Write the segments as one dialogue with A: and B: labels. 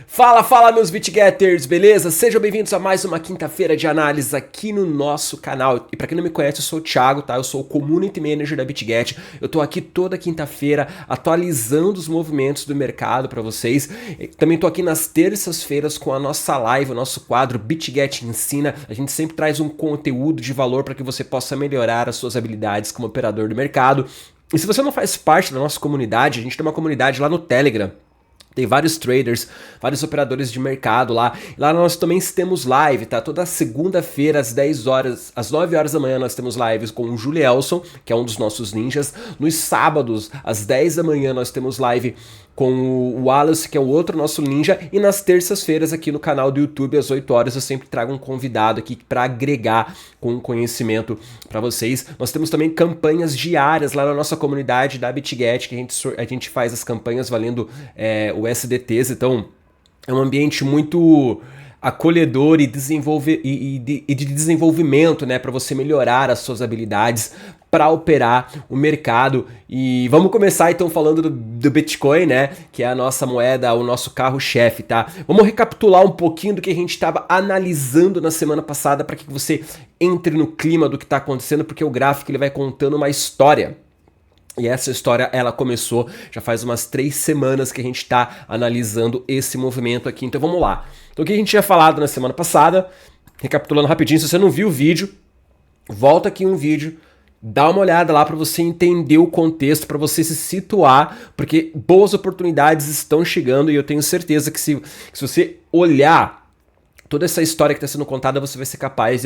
A: Fala, fala meus BitGetters, beleza? Sejam bem-vindos a mais uma quinta-feira de análise aqui no nosso canal. E pra quem não me conhece, eu sou o Thiago, tá? Eu sou o Community Manager da BitGet. Eu tô aqui toda quinta-feira atualizando os movimentos do mercado pra vocês. Também tô aqui nas terças-feiras com a nossa live, o nosso quadro BitGet Ensina. A gente sempre traz um conteúdo de valor para que você possa melhorar as suas habilidades como operador do mercado. E se você não faz parte da nossa comunidade, a gente tem uma comunidade lá no Telegram. Tem vários traders, vários operadores de mercado lá. Lá nós também temos live, tá? Toda segunda-feira às 10 horas, às 9 horas da manhã nós temos lives com o Julielson, que é um dos nossos ninjas. Nos sábados, às 10 da manhã, nós temos live com o Wallace, que é o outro nosso ninja. E nas terças-feiras aqui no canal do YouTube, às 8 horas, eu sempre trago um convidado aqui para agregar com conhecimento para vocês. Nós temos também campanhas diárias lá na nossa comunidade da BitGet, que a gente faz as campanhas valendo o SDTs, então é um ambiente muito acolhedor e de desenvolvimento, né, para você melhorar as suas habilidades para operar o mercado. E vamos começar então falando do Bitcoin, né, que é a nossa moeda, o nosso carro-chefe, tá? Vamos recapitular um pouquinho do que a gente estava analisando na semana passada para que você entre no clima do que está acontecendo, porque o gráfico ele vai contando uma história. E essa história, ela começou já faz umas 3 semanas que a gente está analisando esse movimento aqui. Então vamos lá. Então o que a gente tinha falado na semana passada, recapitulando rapidinho, se você não viu o vídeo, volta aqui um vídeo, dá uma olhada lá para você entender o contexto, para você se situar, porque boas oportunidades estão chegando e eu tenho certeza que se você olhar toda essa história que está sendo contada, você vai ser capaz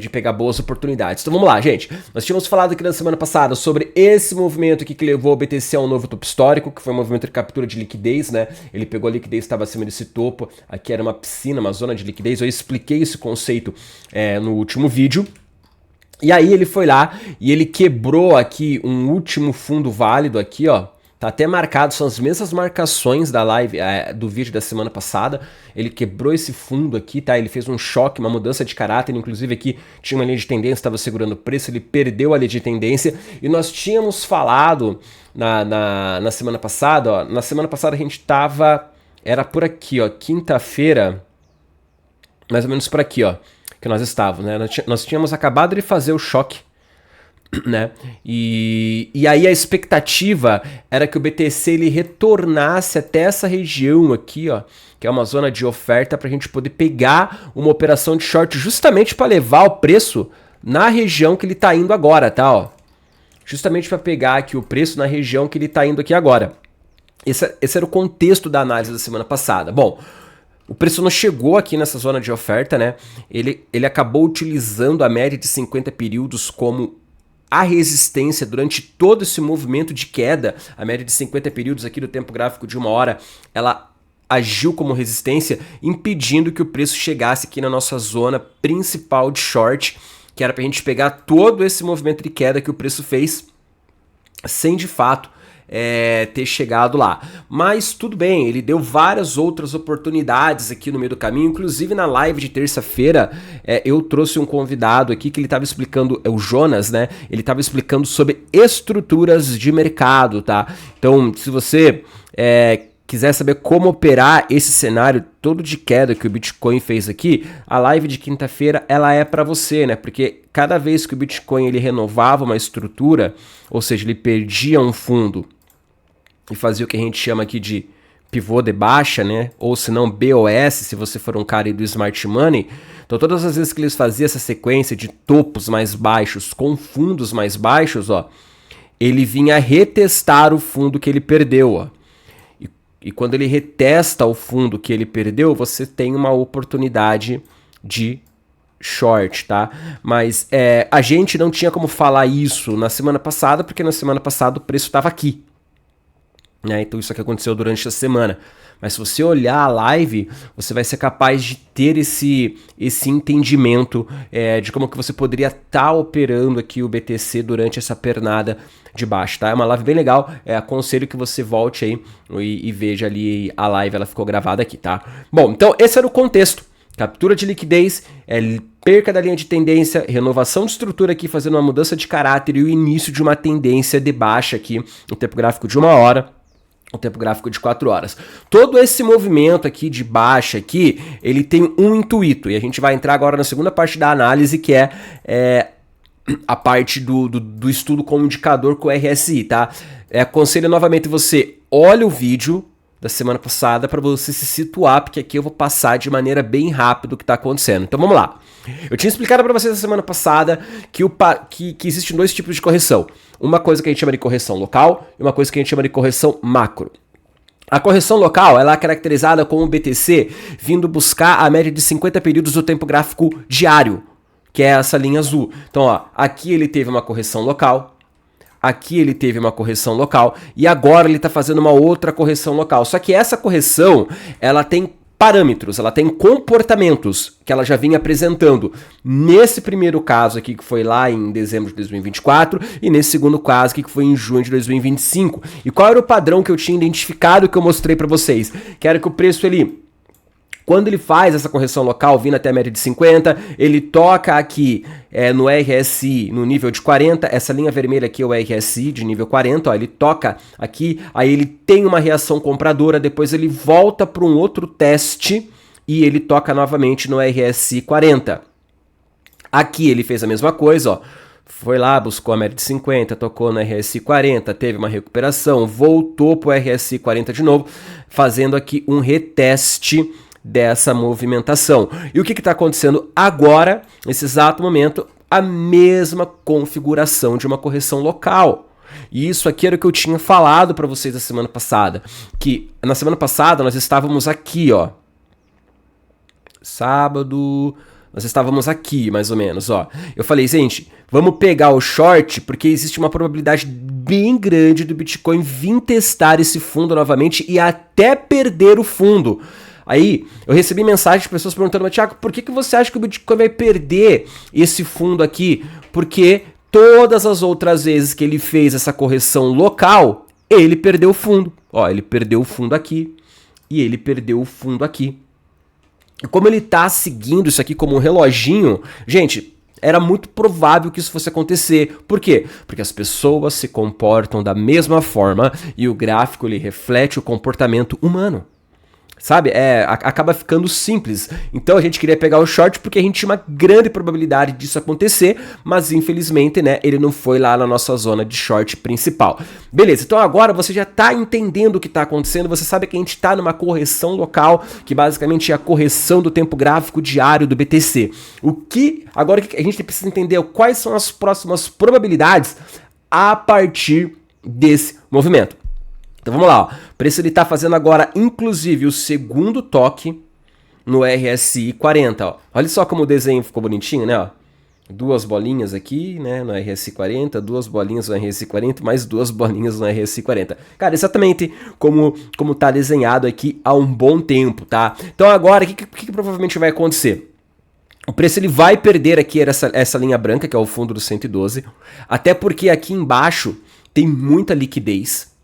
A: de pegar boas oportunidades. Então vamos lá, gente. Nós tínhamos falado aqui na semana passada sobre esse movimento aqui que levou o BTC a um novo topo histórico, que foi um movimento de captura de liquidez, né? Ele pegou a liquidez que estava acima desse topo. Aqui era uma piscina, uma zona de liquidez. Eu expliquei esse conceito no último vídeo. E aí ele foi lá e ele quebrou aqui um último fundo válido aqui, ó. Tá até marcado, são as mesmas marcações da live, do vídeo da semana passada. Ele quebrou esse fundo aqui, tá? Ele fez um choque, uma mudança de caráter. Inclusive aqui tinha uma linha de tendência, estava segurando o preço, ele perdeu a linha de tendência. E nós tínhamos falado na semana passada, ó. Na semana passada a gente tava, era por aqui, ó, quinta-feira, mais ou menos por aqui, ó, que nós estávamos, né? Nós tínhamos acabado de fazer o choque, né? E aí a expectativa era que o BTC ele retornasse até essa região aqui, ó, que é uma zona de oferta para a gente poder pegar uma operação de short justamente para levar o preço na região que ele está indo agora, tá? Ó, justamente para pegar aqui o preço na região que ele está indo aqui agora. Esse era o contexto da análise da semana passada. Bom, o preço não chegou aqui nessa zona de oferta, né? Ele acabou utilizando a média de 50 períodos como a resistência durante todo esse movimento de queda. A média de 50 períodos aqui do tempo gráfico de 1 hora, ela agiu como resistência, impedindo que o preço chegasse aqui na nossa zona principal de short, que era para a gente pegar todo esse movimento de queda que o preço fez, sem de fato ter chegado lá. Mas tudo bem, ele deu várias outras oportunidades aqui no meio do caminho. Inclusive na live de terça-feira eu trouxe um convidado aqui que ele estava explicando, o Jonas, né? Ele estava explicando sobre estruturas de mercado, tá? Então se você quiser saber como operar esse cenário todo de queda que o Bitcoin fez aqui, a live de quinta-feira ela é para você, né? Porque cada vez que o Bitcoin ele renovava uma estrutura, ou seja, ele perdia um fundo e fazia o que a gente chama aqui de pivô de baixa, né? Ou se não BOS, se você for um cara aí do Smart Money. Então todas as vezes que eles faziam essa sequência de topos mais baixos com fundos mais baixos, ó, ele vinha retestar o fundo que ele perdeu, ó. E quando ele retesta o fundo que ele perdeu, você tem uma oportunidade de short, tá? Mas a gente não tinha como falar isso na semana passada, porque na semana passada o preço estava aqui, né? Então isso aqui aconteceu durante a semana. Mas se você olhar a live, você vai ser capaz de ter esse entendimento de como que você poderia estar operando aqui o BTC durante essa pernada de baixo, tá? É uma live bem legal, aconselho que você volte aí e veja ali a live, ela ficou gravada aqui, tá? Bom, então esse era o contexto. Captura de liquidez, perca da linha de tendência, renovação de estrutura aqui fazendo uma mudança de caráter e o início de uma tendência de baixa aqui no tempo gráfico de 1 hora. o tempo gráfico de 4 horas. Todo esse movimento aqui de baixa aqui, ele tem um intuito, e a gente vai entrar agora na segunda parte da análise, que é a parte do estudo com o indicador com o RSI, tá? Aconselho novamente você, olha o vídeo da semana passada para você se situar, porque aqui eu vou passar de maneira bem rápida o que está acontecendo. Então vamos lá. Eu tinha explicado para vocês na semana passada que existem dois tipos de correção. Uma coisa que a gente chama de correção local e uma coisa que a gente chama de correção macro. A correção local ela é caracterizada como o BTC vindo buscar a média de 50 períodos do tempo gráfico diário, que é essa linha azul. Então, ó, aqui ele teve uma correção local, aqui ele teve uma correção local e agora ele está fazendo uma outra correção local. Só que essa correção, ela tem parâmetros, ela tem comportamentos que ela já vinha apresentando. Nesse primeiro caso aqui, que foi lá em dezembro de 2024, e nesse segundo caso aqui, que foi em junho de 2025. E qual era o padrão que eu tinha identificado que eu mostrei para vocês? Que era que o preço ele... Quando ele faz essa correção local, vindo até a média de 50, ele toca aqui no RSI no nível de 40, essa linha vermelha aqui é o RSI de nível 40, ó, ele toca aqui, aí ele tem uma reação compradora, depois ele volta para um outro teste e ele toca novamente no RSI 40. Aqui ele fez a mesma coisa, ó. Foi lá, buscou a média de 50, tocou no RSI 40, teve uma recuperação, voltou para o RSI 40 de novo, fazendo aqui um reteste dessa movimentação. E o que está acontecendo agora, nesse exato momento? A mesma configuração de uma correção local. E isso aqui era o que eu tinha falado para vocês na semana passada. Que na semana passada nós estávamos aqui, ó. Sábado... Nós estávamos aqui, mais ou menos, ó. Eu falei, gente, vamos pegar o short, porque existe uma probabilidade bem grande do Bitcoin vir testar esse fundo novamente e até perder o fundo. Aí, eu recebi mensagem de pessoas perguntando, mas Thiago, por que você acha que o Bitcoin vai perder esse fundo aqui? Porque todas as outras vezes que ele fez essa correção local, ele perdeu o fundo. Ó, ele perdeu o fundo aqui e ele perdeu o fundo aqui. E como ele tá seguindo isso aqui como um reloginho, gente, era muito provável que isso fosse acontecer. Por quê? Porque as pessoas se comportam da mesma forma e o gráfico ele reflete o comportamento humano. Sabe? Acaba ficando simples. Então a gente queria pegar o short porque a gente tinha uma grande probabilidade disso acontecer, mas infelizmente, né, ele não foi lá na nossa zona de short principal. Beleza, então agora você já está entendendo o que está acontecendo, você sabe que a gente está numa correção local, que basicamente é a correção do tempo gráfico diário do BTC. Agora a gente precisa entender quais são as próximas probabilidades a partir desse movimento. Então vamos lá, ó. O preço ele tá fazendo agora, inclusive, o segundo toque no RSI 40, ó. Olha só como o desenho ficou bonitinho, né, ó. Duas bolinhas aqui, né, no RSI 40, duas bolinhas no RSI 40, mais duas bolinhas no RSI 40. Cara, exatamente como tá desenhado aqui há um bom tempo, tá? Então agora, o que provavelmente vai acontecer? O preço ele vai perder aqui essa linha branca, que é o fundo do 112, até porque aqui embaixo tem muita liquidez.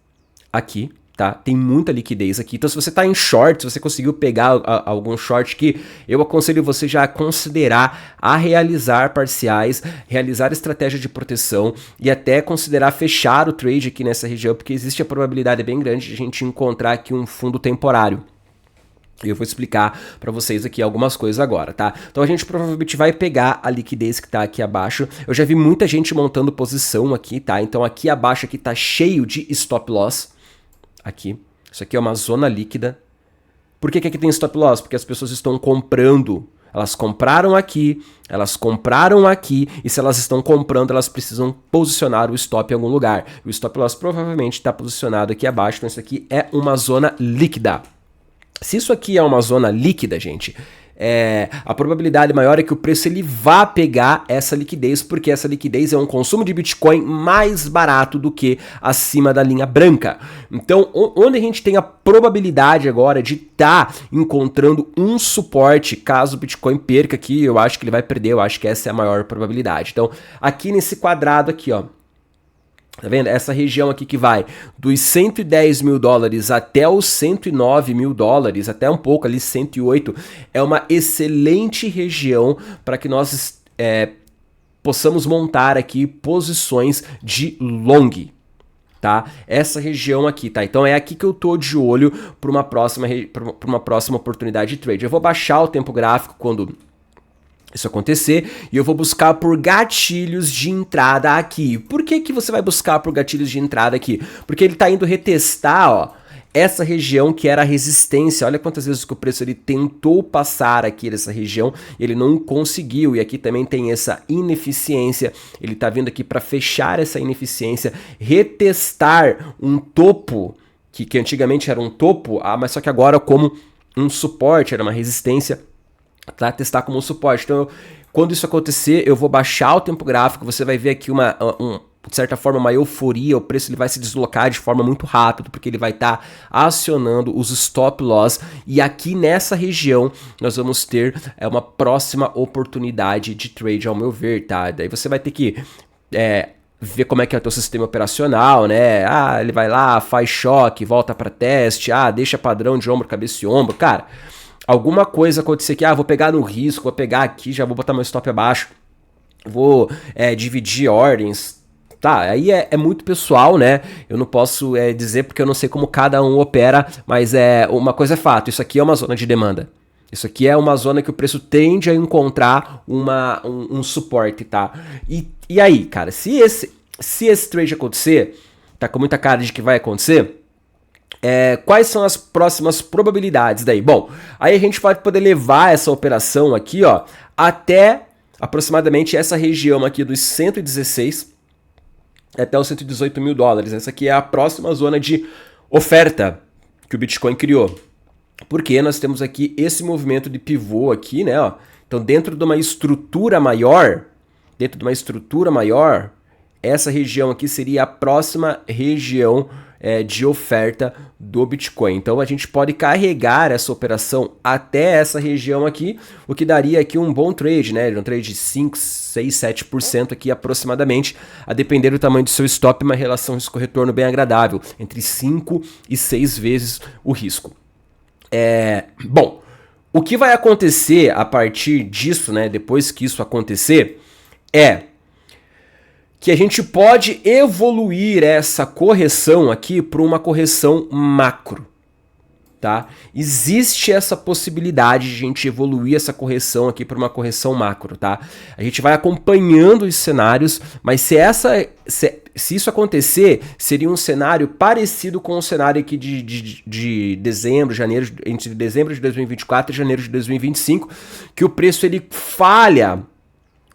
A: Aqui, tá? Tem muita liquidez aqui. Então, se você tá em short, se você conseguiu pegar algum short aqui, eu aconselho você já a considerar a realizar parciais, realizar estratégia de proteção e até considerar fechar o trade aqui nessa região, porque existe a probabilidade bem grande de a gente encontrar aqui um fundo temporário. E eu vou explicar para vocês aqui algumas coisas agora, tá? Então a gente provavelmente vai pegar a liquidez que tá aqui abaixo. Eu já vi muita gente montando posição aqui, tá? Então aqui abaixo aqui tá cheio de stop loss. Aqui. Isso aqui é uma zona líquida. Por que aqui tem stop loss? Porque as pessoas estão comprando. Elas compraram aqui, e se elas estão comprando, elas precisam posicionar o stop em algum lugar. O stop loss provavelmente está posicionado aqui abaixo, então isso aqui é uma zona líquida. Se isso aqui é uma zona líquida, gente, a probabilidade maior é que o preço ele vá pegar essa liquidez, porque essa liquidez é um consumo de Bitcoin mais barato do que acima da linha branca. Então, onde a gente tem a probabilidade agora de estar encontrando um suporte, caso o Bitcoin perca aqui, eu acho que ele vai perder, eu acho que essa é a maior probabilidade. Então, aqui nesse quadrado aqui, ó, tá vendo? Essa região aqui que vai dos 110 mil dólares até os 109 mil dólares, até um pouco ali 108, é uma excelente região para que nós possamos montar aqui posições de long. tá? Essa região aqui, tá? Então é aqui que eu tô de olho para uma próxima oportunidade de trade. Eu vou baixar o tempo gráfico quando isso acontecer e eu vou buscar por gatilhos de entrada aqui. Por que que você vai buscar por gatilhos de entrada aqui? Porque ele tá indo retestar, ó, essa região que era a resistência. Olha quantas vezes que o preço ele tentou passar aqui nessa região, ele não conseguiu. E aqui também tem essa ineficiência. Ele tá vindo aqui para fechar essa ineficiência, retestar um topo que antigamente era um topo, mas só que agora como um suporte, era uma resistência, para testar como um suporte. Então, quando isso acontecer, eu vou baixar o tempo gráfico, você vai ver aqui de certa forma, uma euforia, o preço ele vai se deslocar de forma muito rápida, porque ele vai estar acionando os stop loss, e aqui nessa região nós vamos ter uma próxima oportunidade de trade, ao meu ver, tá? Daí você vai ter que ver como é que é o teu sistema operacional, né? Ele vai lá, faz choque, volta para teste, deixa padrão de ombro, cabeça e ombro, cara. Alguma coisa acontecer aqui, vou pegar no risco, vou pegar aqui, já vou botar meu stop abaixo, vou dividir ordens, tá, aí é muito pessoal, né, eu não posso dizer porque eu não sei como cada um opera, mas uma coisa é fato, isso aqui é uma zona de demanda, isso aqui é uma zona que o preço tende a encontrar um suporte, tá, e aí, cara, se esse trade acontecer, tá com muita cara de que vai acontecer, quais são as próximas probabilidades daí? Bom, aí a gente pode poder levar essa operação aqui, ó, até aproximadamente essa região aqui dos 116 até os 118 mil dólares. Essa aqui é a próxima zona de oferta que o Bitcoin criou. Porque nós temos aqui esse movimento de pivô aqui, né? Ó. Então, dentro de uma estrutura maior, essa região aqui seria a próxima região de oferta do Bitcoin. Então a gente pode carregar essa operação até essa região aqui, o que daria aqui um bom trade, né? Um trade de 5, 6, 7% aqui aproximadamente, a depender do tamanho do seu stop, uma relação risco-retorno bem agradável, entre 5 e 6 vezes o risco. Bom, o que vai acontecer a partir disso, né? Depois que isso acontecer, que a gente pode evoluir essa correção aqui para uma correção macro, tá? Existe essa possibilidade de a gente evoluir essa correção aqui para uma correção macro, tá? A gente vai acompanhando os cenários, mas se isso acontecer, seria um cenário parecido com o cenário aqui de dezembro, janeiro, entre dezembro de 2024 e janeiro de 2025, que o preço ele falha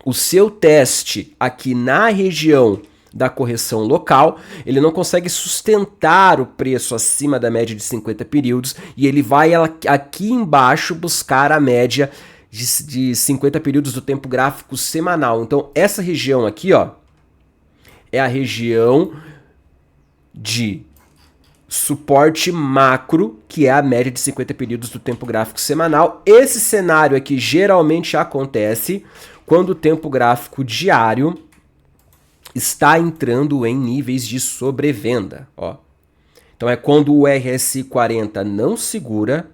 A: o seu teste aqui na região da correção local, ele não consegue sustentar o preço acima da média de 50 períodos e ele vai aqui embaixo buscar a média de 50 períodos do tempo gráfico semanal. Então essa região aqui, ó, é a região de suporte macro, que é a média de 50 períodos do tempo gráfico semanal. Esse cenário aqui geralmente acontece quando o tempo gráfico diário está entrando em níveis de sobrevenda, ó. Então é quando o RSI 40 não segura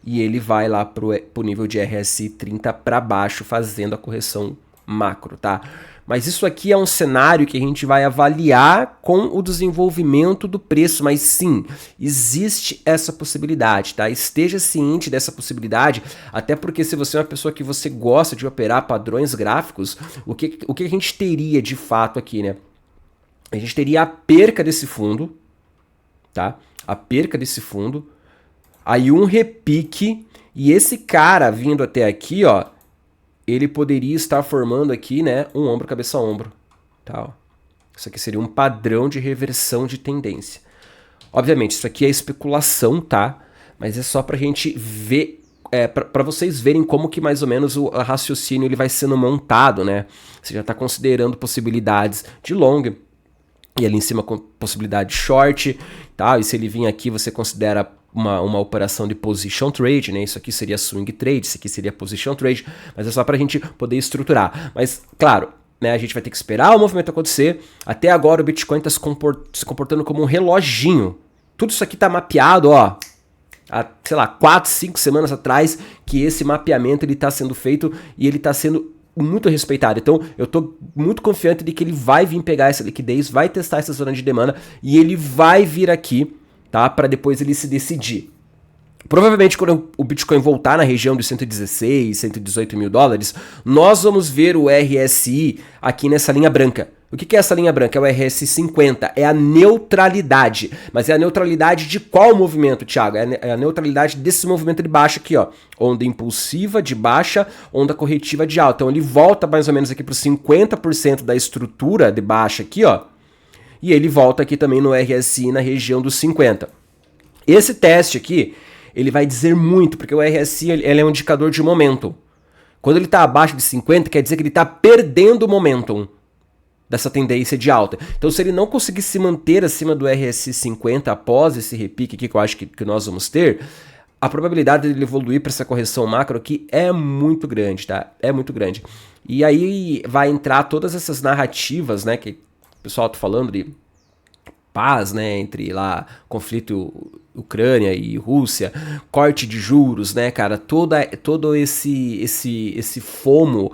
A: e ele vai lá pro nível de RSI 30 para baixo, fazendo a correção macro, tá? Mas isso aqui é um cenário que a gente vai avaliar com o desenvolvimento do preço, mas sim, existe essa possibilidade, tá? Esteja ciente dessa possibilidade, até porque se você é uma pessoa que você gosta de operar padrões gráficos, o que a gente teria de fato aqui, né? A gente teria a perca desse fundo, tá? A perca desse fundo, aí um repique, e esse cara vindo até aqui, ó, ele poderia estar formando aqui, né, um ombro, cabeça, ombro, tá? Isso aqui seria um padrão de reversão de tendência. Obviamente, isso aqui é especulação, tá? Mas é só pra gente ver, para vocês verem como que mais ou menos o raciocínio ele vai sendo montado, né? Você já tá considerando possibilidades de long, e ali em cima com possibilidade de short, tá? E se ele vir aqui, você considera uma operação de position trade, né? Isso aqui seria swing trade, isso aqui seria position trade, mas é só pra gente poder estruturar. Mas, claro, né, a gente vai ter que esperar o movimento acontecer. Até agora o Bitcoin está se comportando como um reloginho. Tudo isso aqui tá mapeado, ó, há, sei lá, 4, 5 semanas atrás, que esse mapeamento ele tá sendo feito e ele tá sendo muito respeitado. Então eu tô muito confiante de que ele vai vir pegar essa liquidez, vai testar essa zona de demanda e ele vai vir aqui, tá? Para depois ele se decidir. Provavelmente quando o Bitcoin voltar na região dos 116, 118 mil dólares, nós vamos ver o RSI aqui nessa linha branca. O que é essa linha branca? É o RSI 50, é a neutralidade. Mas é a neutralidade de qual movimento, Thiago? É a neutralidade desse movimento de baixa aqui, ó. Onda impulsiva de baixa, onda corretiva de alta. Então ele volta mais ou menos aqui para os 50% da estrutura de baixa aqui, ó. E ele volta aqui também no RSI na região dos 50. Esse teste aqui, ele vai dizer muito, porque o RSI ele é um indicador de momentum. Quando ele está abaixo de 50, quer dizer que ele está perdendo o momentum dessa tendência de alta. Então, se ele não conseguir se manter acima do RSI 50 após esse repique aqui que eu acho que nós vamos ter, a probabilidade dele evoluir para essa correção macro aqui é muito grande, tá? É muito grande. E aí vai entrar todas essas narrativas, né, que o pessoal tá falando de paz, né, entre lá conflito Ucrânia e Rússia, corte de juros, né, cara, todo esse FOMO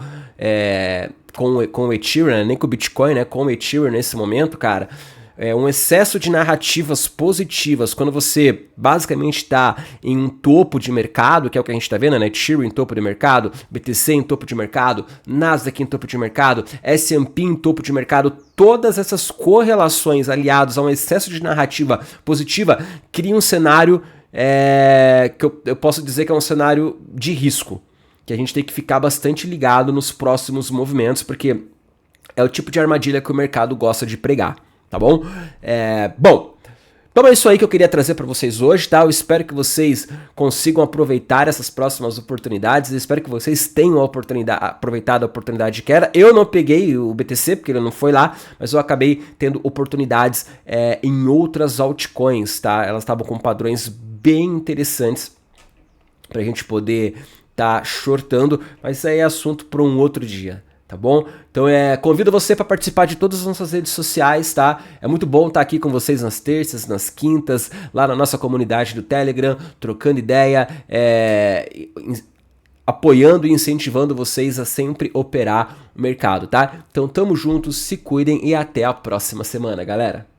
A: com o Ethereum, nem com o Bitcoin, né, com o Ethereum nesse momento, cara, é um excesso de narrativas positivas, quando você basicamente está em um topo de mercado, que é o que a gente está vendo, né? Ethereum em topo de mercado, BTC em topo de mercado, Nasdaq em topo de mercado, S&P em topo de mercado, todas essas correlações aliadas a um excesso de narrativa positiva criam um cenário que eu posso dizer que é um cenário de risco, que a gente tem que ficar bastante ligado nos próximos movimentos, porque é o tipo de armadilha que o mercado gosta de pregar. Tá bom? Então é isso aí que eu queria trazer para vocês hoje, tá? Eu espero que vocês consigam aproveitar essas próximas oportunidades. Eu espero que vocês tenham aproveitado a oportunidade que era. Eu não peguei o BTC, porque ele não foi lá, mas eu acabei tendo oportunidades em outras altcoins, tá? Elas estavam com padrões bem interessantes para a gente poder tá shortando, mas isso aí é assunto para um outro dia. Tá bom? Então convido você para participar de todas as nossas redes sociais, tá? É muito bom estar aqui com vocês nas terças, nas quintas, lá na nossa comunidade do Telegram, trocando ideia, apoiando e incentivando vocês a sempre operar o mercado, tá? Então tamo juntos, se cuidem e até a próxima semana, galera!